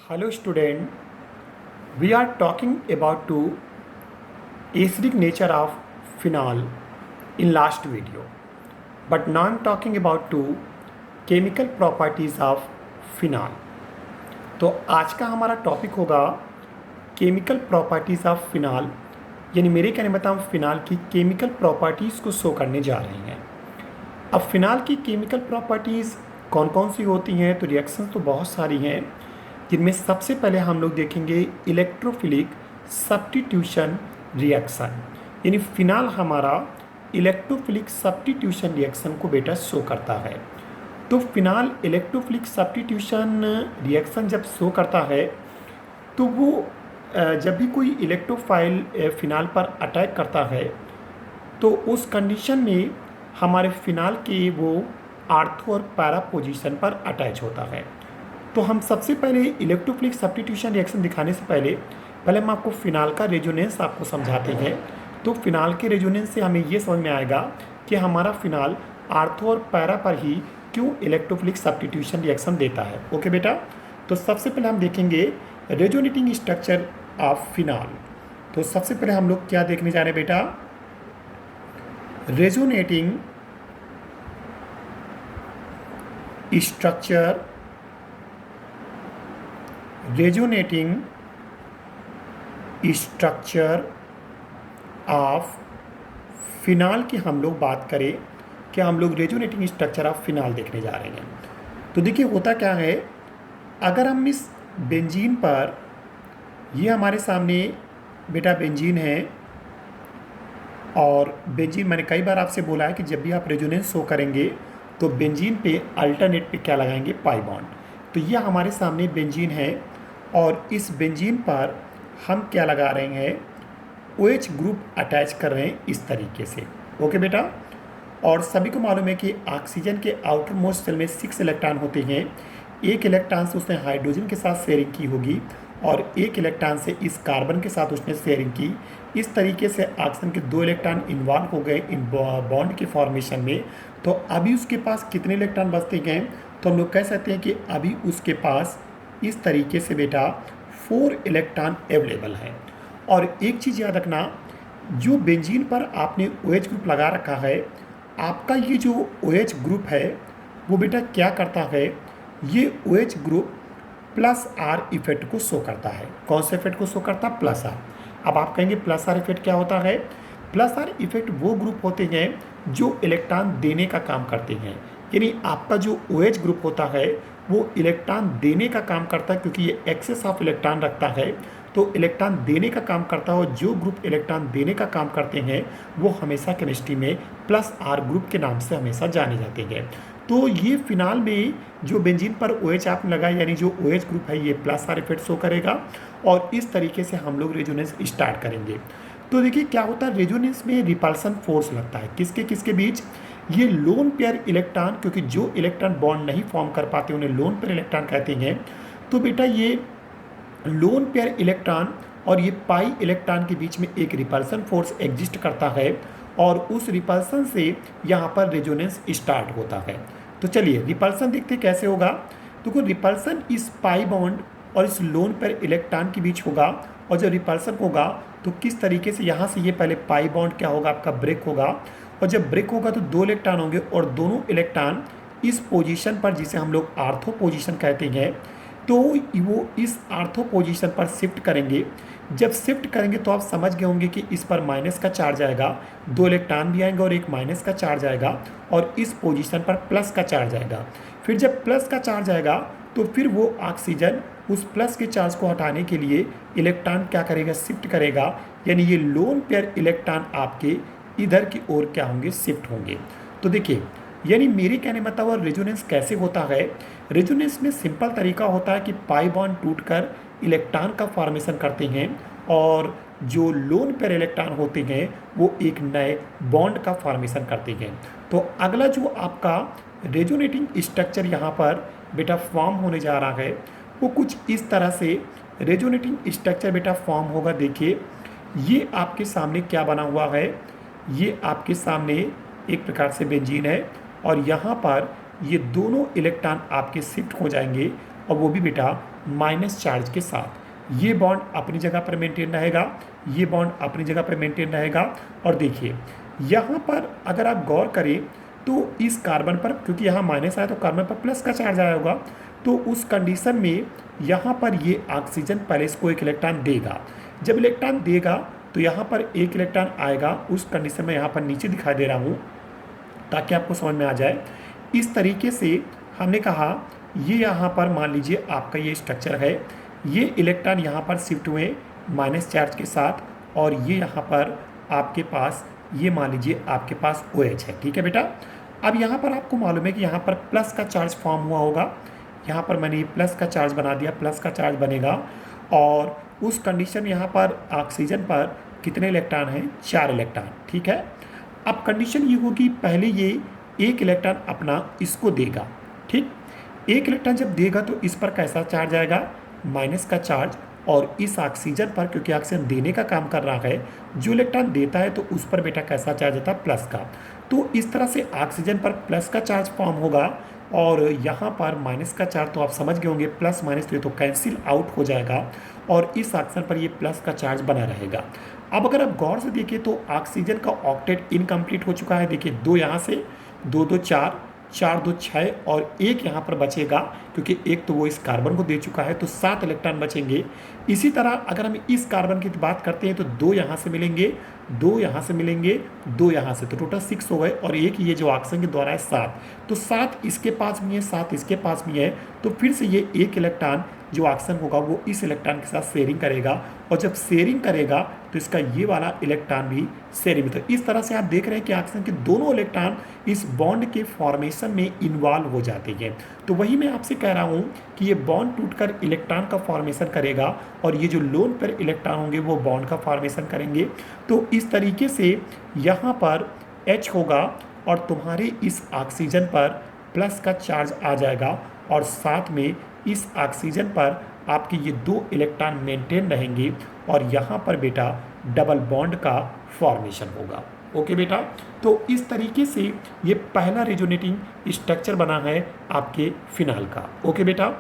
Hello student, we are talking about to acidic nature of phenol in last video, but now I'm talking about to chemical properties of phenol. तो आज का हमारा topic होगा chemical properties of phenol, यानी मेरे कहने बताऊँ phenol की केमिकल प्रॉपर्टीज़ को शो करने जा रहे हैं। अब फिनाल की केमिकल प्रॉपर्टीज़ कौन कौन सी होती हैं, तो रिएक्शंस तो बहुत सारी हैं, जिनमें सबसे पहले हम लोग देखेंगे इलेक्ट्रोफिलिक सब्स्टिट्यूशन रिएक्शन, यानी फिनाल हमारा इलेक्ट्रोफिलिक सब्स्टिट्यूशन रिएक्शन को बेटा शो करता है। तो फिनाल इलेक्ट्रोफिलिक सब्स्टिट्यूशन रिएक्शन जब शो करता है तो वो जब भी कोई इलेक्ट्रोफाइल फिनाल पर अटैक करता है तो उस कंडीशन में हमारे फिनाल के वो आर्थो और पैरा पोजीशन पर अटैच होता है। तो हम सबसे पहले इलेक्ट्रोफिलिक सब्स्टिट्यूशन रिएक्शन दिखाने से पहले हम आपको फिनाल का रेजोनेंस आपको समझाते हैं। तो फिनाल के रेजोनेंस से हमें ये समझ में आएगा कि हमारा फिनाल आर्थो और पैरा पर ही क्यों इलेक्ट्रोफिलिक सब्स्टिट्यूशन रिएक्शन देता है। ओके बेटा, तो सबसे पहले हम देखेंगे रेजोनेटिंग स्ट्रक्चर ऑफ फिनाल। तो सबसे पहले हम लोग क्या देखने जा रहे हैं बेटा, रेजोनेटिंग स्ट्रक्चर ऑफ फिनाल की हम लोग बात करें कि हम लोग रेजोनेटिंग स्ट्रक्चर ऑफ फिनाल देखने जा रहे हैं। तो देखिए होता क्या है, अगर हम इस बेंजीन पर, ये हमारे सामने बेटा बेंजीन है, और बेंजीन मैंने कई बार आपसे बोला है कि जब भी आप रेजोनेंस शो करेंगे तो बेंजीन पे अल्टरनेट पे क्या लगाएंगे, पाई बॉन्ड। तो यह हमारे सामने बेंजीन है और इस बेंजीन पर हम क्या लगा रहे हैं, OH ग्रुप अटैच कर रहे हैं इस तरीके से। ओके बेटा, और सभी को मालूम है कि ऑक्सीजन के आउटर मोस्ट शेल में 6 इलेक्ट्रॉन होते हैं। एक इलेक्ट्रॉन से उसने हाइड्रोजन के साथ शेयरिंग की होगी और एक इलेक्ट्रॉन से इस कार्बन के साथ उसने शेयरिंग की। इस तरीके से ऑक्सीजन के 2 इलेक्ट्रॉन इन्वॉल्व हो गए इन बॉन्ड के फॉर्मेशन में। तो अभी उसके पास कितने इलेक्ट्रॉन बचते गए, तो हम लोग कह सकते हैं कि अभी उसके पास इस तरीके से बेटा 4 इलेक्ट्रॉन अवेलेबल हैं। और एक चीज़ याद रखना, जो बेंजीन पर आपने OH ग्रुप लगा रखा है, आपका ये जो OH ग्रुप है वो बेटा क्या करता है, ये OH group plus R effect को शो करता है। कौन से इफेक्ट को शो करता है, प्लस R। अब आप कहेंगे प्लस R इफेक्ट क्या होता है, प्लस R इफेक्ट वो ग्रुप होते हैं जो इलेक्ट्रॉन देने का काम करते हैं, यानी आपका जो OH ग्रुप होता है वो इलेक्ट्रॉन देने का काम करता है, क्योंकि ये एक्सेस ऑफ इलेक्ट्रॉन रखता है तो इलेक्ट्रॉन देने का काम करता है। और जो ग्रुप इलेक्ट्रॉन देने का काम करते हैं वो हमेशा केमिस्ट्री में प्लस R ग्रुप के नाम से हमेशा जाने जाते हैं। तो ये फिनाल में जो बेंजीन पर OH आपने लगाया, यानी जो OH ग्रुप है ये प्लस R इफेक्ट शो करेगा और इस तरीके से हम लोग रेजोनेंस स्टार्ट करेंगे। तो देखिए क्या होता है, रेजोनेंस में रिपल्सन फोर्स लगता है किसके किसके बीच, ये लोन पेयर इलेक्ट्रॉन, क्योंकि जो इलेक्ट्रॉन बॉन्ड नहीं फॉर्म कर पाते उन्हें लोन पेयर इलेक्ट्रॉन कहते हैं। तो बेटा ये लोन पेयर इलेक्ट्रॉन और ये पाई इलेक्ट्रॉन के बीच में एक रिपल्सन फोर्स एग्जिस्ट करता है और उस रिपल्सन से यहाँ पर रेजोनेंस स्टार्ट होता है। तो चलिए रिपल्सन देखते कैसे होगा। तो रिपल्सन इस पाई बॉन्ड और इस लोन पेयर इलेक्ट्रॉन के बीच होगा, और जब रिपल्सन होगा तो किस तरीके से यहाँ से ये पहले पाई बॉन्ड क्या होगा, आपका ब्रेक होगा, और जब ब्रेक होगा तो 2 इलेक्ट्रॉन होंगे और दोनों इलेक्ट्रॉन इस पोजीशन पर, जिसे हम लोग आर्थो पोजीशन कहते हैं, तो वो इस आर्थो पोजीशन पर शिफ्ट करेंगे। जब शिफ्ट करेंगे तो आप समझ गए होंगे कि इस पर माइनस का चार्ज आएगा, 2 इलेक्ट्रॉन भी आएंगे और एक माइनस का चार्ज आएगा, और इस पोजीशन पर प्लस का चार्ज आएगा। फिर जब प्लस का चार्ज आएगा तो फिर वो ऑक्सीजन उस प्लस के चार्ज को हटाने के लिए इलेक्ट्रॉन क्या करेगा, शिफ्ट करेगा, यानी ये लोन पेयर इलेक्ट्रॉन आपके इधर की ओर क्या होंगे, शिफ्ट होंगे। तो देखिए यानी मेरे कहने मतलब रेजोनेंस कैसे होता है, रेजोनेंस में सिंपल तरीका होता है कि पाई बॉन्ड टूटकर इलेक्ट्रॉन का फॉर्मेशन करते हैं और जो लोन पेयर इलेक्ट्रॉन होते हैं वो एक नए बॉन्ड का फॉर्मेशन करते हैं। तो अगला जो आपका रेजोनेटिंग स्ट्रक्चर यहाँ पर बेटा फॉर्म होने जा रहा है वो कुछ इस तरह से रेजोनेटिंग स्ट्रक्चर बेटा फॉर्म होगा। देखिए ये आपके सामने क्या बना हुआ है, ये आपके सामने एक प्रकार से बेंजीन है और यहाँ पर ये दोनों इलेक्ट्रॉन आपके शिफ्ट हो जाएंगे और वो भी बेटा माइनस चार्ज के साथ। ये बॉन्ड अपनी जगह पर मेंटेन रहेगा, ये बॉन्ड अपनी जगह पर मेंटेन रहेगा। और देखिए यहाँ पर अगर आप गौर करें तो इस कार्बन पर, क्योंकि यहाँ माइनस आया तो कार्बन पर प्लस का चार्ज आया होगा, तो उस कंडीशन में यहाँ पर ये ऑक्सीजन पहले इसको एक इलेक्ट्रॉन देगा। जब इलेक्ट्रॉन देगा तो यहाँ पर एक इलेक्ट्रॉन आएगा, उस कंडीशन में यहाँ पर नीचे दिखा दे रहा हूँ ताकि आपको समझ में आ जाए। इस तरीके से हमने कहा ये यहाँ पर मान लीजिए आपका ये स्ट्रक्चर है, ये इलेक्ट्रॉन यहाँ पर शिफ्ट हुए माइनस चार्ज के साथ, और ये यहाँ पर आपके पास ये मान लीजिए आपके पास OH है। ठीक है बेटा, अब यहाँ पर आपको मालूम है कि यहाँ पर प्लस का चार्ज फॉर्म हुआ होगा, यहाँ पर मैंने ये प्लस का चार्ज बना दिया, प्लस का चार्ज बनेगा। और उस कंडीशन में यहाँ पर ऑक्सीजन पर कितने इलेक्ट्रॉन हैं? 4 इलेक्ट्रॉन। ठीक है, अब कंडीशन ये होगी पहले ये एक इलेक्ट्रॉन अपना इसको देगा। ठीक, एक इलेक्ट्रॉन जब देगा तो इस पर कैसा चार्ज आएगा? माइनस का चार्ज। और इस ऑक्सीजन पर, क्योंकि ऑक्सीजन देने का काम कर रहा है, जो इलेक्ट्रॉन देता है तो उस पर बेटा कैसा चार्ज आता है? प्लस का। तो इस तरह से ऑक्सीजन पर प्लस का चार्ज फॉर्म होगा और यहाँ पर माइनस का चार्ज, तो आप समझ गए होंगे प्लस माइनस तो ये तो कैंसिल आउट हो जाएगा और इस ऑक्सीजन पर ये प्लस का चार्ज बना रहेगा। अब अगर आप गौर से देखिए तो ऑक्सीजन का ऑक्टेट इनकम्प्लीट हो चुका है। देखिए 2 यहाँ से, 2 2 4, 4 2 6 और एक यहाँ पर बचेगा, क्योंकि एक तो वो इस कार्बन को दे चुका है, तो 7 इलेक्ट्रॉन बचेंगे। इसी तरह अगर हम इस कार्बन की बात करते हैं तो 2 यहाँ से मिलेंगे, 2 यहाँ से मिलेंगे, 2 यहाँ से, तो टोटल 6 हो गए और एक ये जो ऑक्सीजन के द्वारा है 7, तो 7 इसके पास भी है, 7 इसके पास भी है। तो फिर से ये एक इलेक्ट्रॉन जो ऑक्सीजन होगा वो इस इलेक्ट्रॉन के साथ शेयरिंग करेगा, और जब शेयरिंग करेगा तो इसका ये वाला इलेक्ट्रॉन भी शेयरिंग में। तो इस तरह से आप देख रहे हैं कि ऑक्सीजन के दोनों इलेक्ट्रॉन इस बॉन्ड के फॉर्मेशन में इन्वॉल्व हो जाते हैं। तो वही मैं आपसे कह रहा हूँ कि ये बॉन्ड टूटकर इलेक्ट्रॉन का फॉर्मेशन करेगा और ये जो लोन पेयर इलेक्ट्रॉन होंगे वो बॉन्ड का फॉर्मेशन करेंगे। तो इस तरीके से यहाँ पर H होगा और तुम्हारे इस ऑक्सीजन पर प्लस का चार्ज आ जाएगा, और साथ में इस ऑक्सीजन पर आपके ये 2 इलेक्ट्रॉन मेंटेन रहेंगे और यहाँ पर बेटा डबल बॉन्ड का फॉर्मेशन होगा। ओके बेटा, तो इस तरीके से ये पहला रेजोनेटिंग स्ट्रक्चर बना है आपके फिनाल का। ओके बेटा,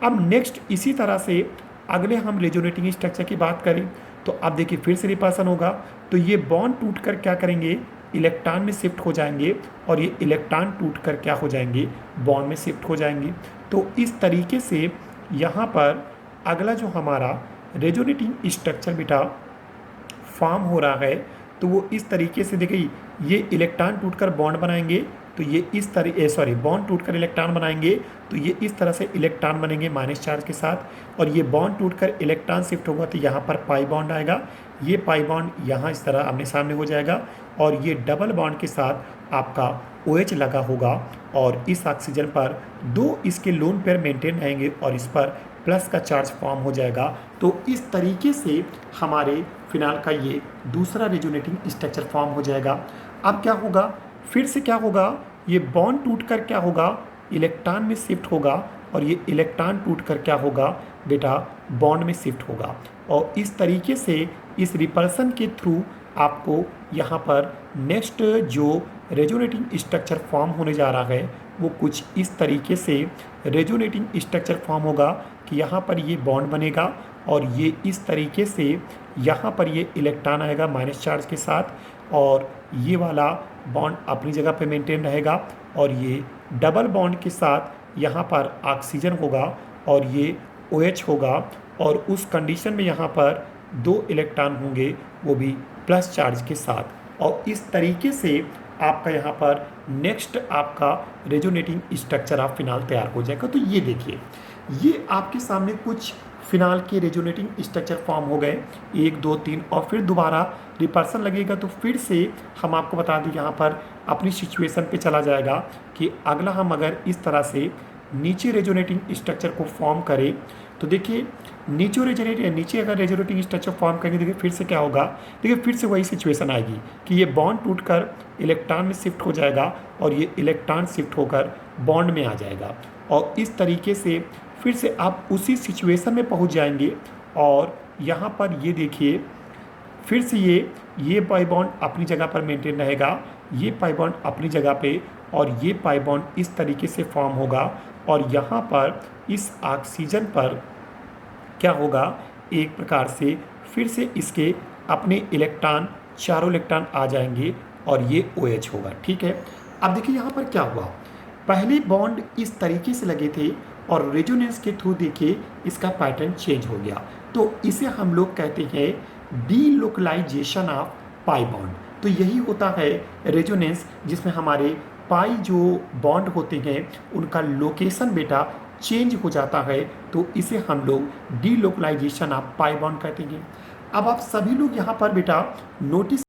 अब नेक्स्ट इसी तरह से अगले हम रेजोनेटिंग स्ट्रक्चर की बात करें तो अब देखिए फिर से रिपल्सन होगा, तो ये बॉन्ड टूटकर क्या करेंगे? इलेक्ट्रॉन में शिफ्ट हो जाएंगे और ये इलेक्ट्रॉन टूटकर क्या हो जाएंगे? बॉन्ड में शिफ्ट हो जाएंगे। तो इस तरीके से यहाँ पर अगला जो हमारा रेजोनेटिंग स्ट्रक्चर बेटा फॉर्म हो रहा है तो वो इस तरीके से देखिए, ये इलेक्ट्रॉन टूटकर बॉन्ड बनाएंगे तो ये इस तरह बॉन्ड टूटकर इलेक्ट्रॉन बनाएंगे तो ये इस तरह से इलेक्ट्रॉन बनेंगे माइनस चार्ज के साथ, और ये बॉन्ड टूटकर इलेक्ट्रॉन शिफ्ट होगा तो यहाँ पर पाई बॉन्ड आएगा, ये पाई बॉन्ड यहाँ इस तरह आमने सामने हो जाएगा, और ये डबल बॉन्ड के साथ आपका OH लगा होगा और इस ऑक्सीजन पर 2 इसके लोन पेयर मेंटेन रहेंगे और इस पर प्लस का चार्ज फॉर्म हो जाएगा। तो इस तरीके से हमारे फिनाल का ये दूसरा रेजोनेटिंग स्ट्रक्चर फॉर्म हो जाएगा। अब क्या होगा? फिर से क्या होगा? ये बॉन्ड टूटकर क्या होगा? इलेक्ट्रॉन में शिफ्ट होगा, और ये इलेक्ट्रॉन टूटकर क्या होगा बेटा? बॉन्ड में शिफ्ट होगा। और इस तरीके से इस रिपल्सन के थ्रू आपको यहाँ पर नेक्स्ट जो रेजोनेटिंग स्ट्रक्चर फॉर्म होने जा रहा है वो कुछ इस तरीके से रेजोनेटिंग स्ट्रक्चर फॉर्म होगा कि यहाँ पर ये बॉन्ड बनेगा और ये इस तरीके से यहाँ पर ये इलेक्ट्रॉन आएगा माइनस चार्ज के साथ, और ये वाला बॉन्ड अपनी जगह पे मेंटेन रहेगा, और ये डबल बॉन्ड के साथ यहाँ पर ऑक्सीजन होगा और ये OH होगा, और उस कंडीशन में यहाँ पर 2 इलेक्ट्रॉन होंगे वो भी प्लस चार्ज के साथ। और इस तरीके से आपका यहाँ पर नेक्स्ट आपका रेजोनेटिंग स्ट्रक्चर आप फिनाल तैयार हो जाएगा। तो ये देखिए, ये आपके सामने कुछ फिनाल के रेजोनेटिंग स्ट्रक्चर फॉर्म हो गए 1 2 3, और फिर दोबारा रिपल्सन लगेगा तो फिर से हम आपको बता दें यहाँ पर अपनी सिचुएशन पे चला जाएगा कि अगला हम अगर इस तरह से नीचे रेजोनेटिंग स्ट्रक्चर को फॉर्म करें तो देखिए नीचे अगर रेजोनेटिंग स्ट्रक्चर फॉर्म करेंगे, देखिए फिर से क्या होगा? देखिए फिर से वही सिचुएशन आएगी कि ये बॉन्ड टूटकर इलेक्ट्रॉन में शिफ्ट हो जाएगा और ये इलेक्ट्रॉन शिफ्ट होकर बॉन्ड में आ जाएगा, और इस तरीके से फिर से आप उसी सिचुएशन में पहुंच जाएंगे। और यहाँ पर ये देखिए फिर से ये पाई बॉन्ड अपनी जगह पर मेंटेन रहेगा, ये पाई बॉन्ड अपनी जगह पे, और ये पाई बॉन्ड इस तरीके से फॉर्म होगा और यहाँ पर इस ऑक्सीजन पर क्या होगा, एक प्रकार से फिर से इसके अपने इलेक्ट्रॉन, चारों इलेक्ट्रॉन आ जाएंगे और ये OH होगा। ठीक है, अब देखिए यहाँ पर क्या हुआ, पहले बॉन्ड इस तरीके से लगे थे और रेजोनेंस के थ्रू देखिए इसका पैटर्न चेंज हो गया, तो इसे हम लोग कहते हैं डीलोकलाइजेशन ऑफ पाई बॉन्ड। तो यही होता है रेजोनेंस, जिसमें हमारे पाई जो बॉन्ड होते हैं उनका लोकेशन बेटा चेंज हो जाता है, तो इसे हम लोग डीलोकलाइजेशन ऑफ पाई बॉन्ड कहते हैं। अब आप सभी लोग यहाँ पर बेटा नोटिस